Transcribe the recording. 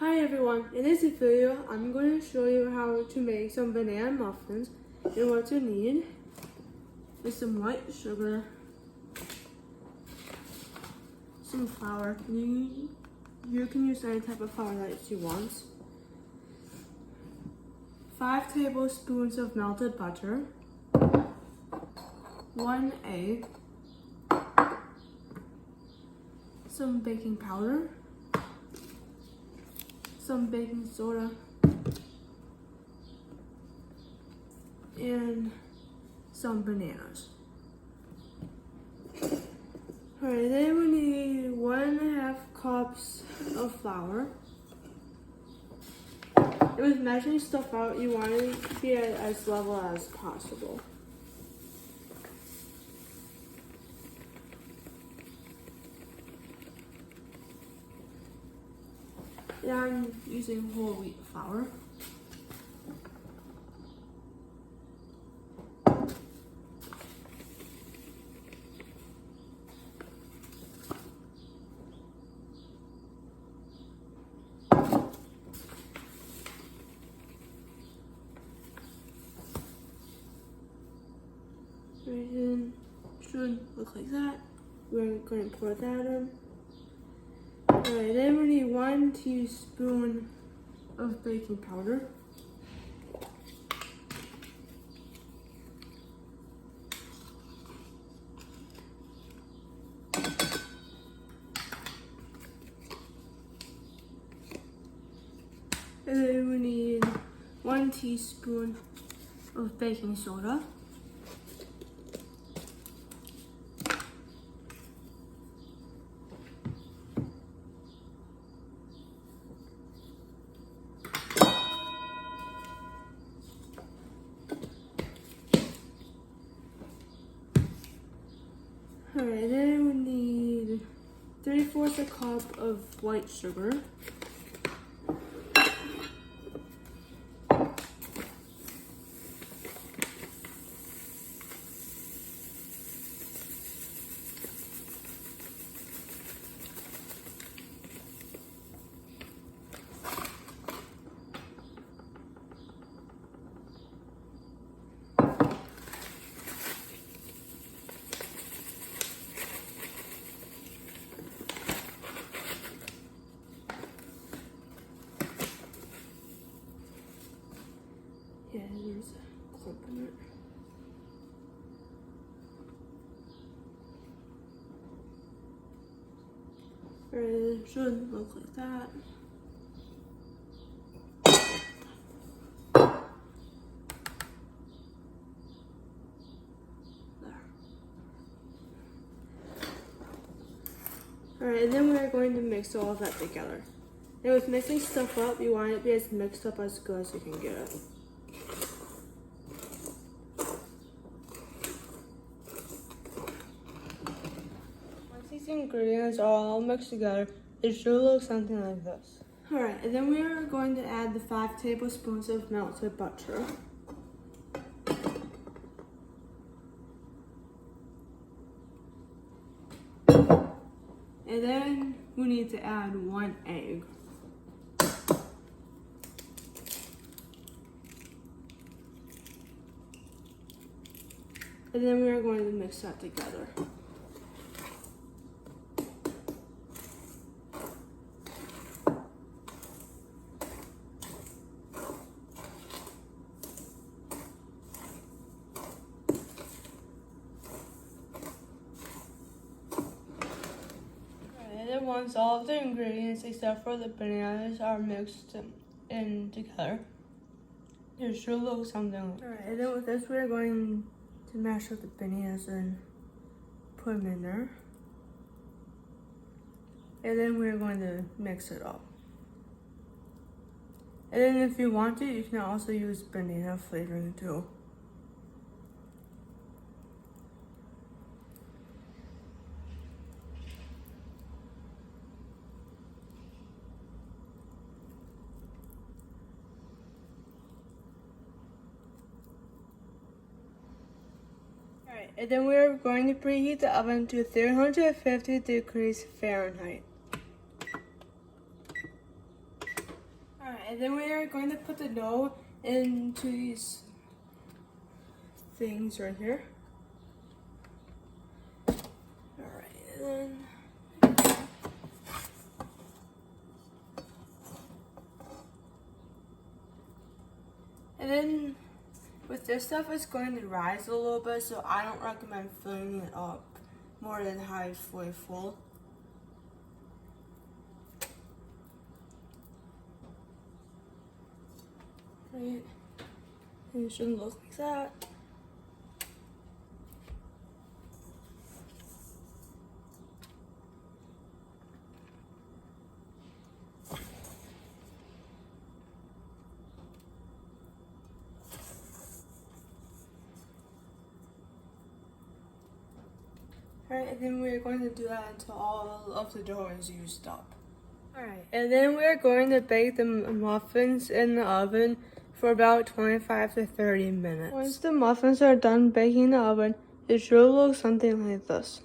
Hi everyone, in this video I'm going to show you how to make some banana muffins. And what you need is some white sugar, some flour. You can use any type of flour that you want. 5 tablespoons of melted butter, 1 egg, some baking powder, some baking soda, and some bananas. Alright, then we need 1.5 cups of flour. And with measuring stuff out, you want it to be as level as possible. And I'm using whole wheat flour. It should look like that. We're going to pour that in. Alright, then we need 1 teaspoon of baking powder. And then we need 1 teaspoon of baking soda. Alright, then we need 3/4 cup of white sugar. Yeah, there's a clump in it. It should look like that. There. Alright, and then we're going to mix all of that together. And with mixing stuff up, you want it to be as mixed up as good as you can get it. These ingredients are all mixed together, it should look something like this. Alright, and then we are going to add the 5 tablespoons of melted butter. And then we need to add 1 egg. And then we are going to mix that together. Once all of the ingredients except for the bananas are mixed in together, it should look something like. Alright, and then with this we're going to mash up the bananas and put them in there. And then we're going to mix it up. And then if you want to, you can also use banana flavoring too. Alright, and then we're going to preheat the oven to 350 degrees Fahrenheit. And then we are going to put the dough into these things right here. Alright, and then with this stuff, it's going to rise a little bit, so I don't recommend filling it up more than halfway full. Right, and it shouldn't look like that. Alright, and then we're going to do that until all of the dough is used up. Alright, and then we're going to bake the muffins in the oven for about 25 to 30 minutes. Once the muffins are done baking in the oven, it should look something like this.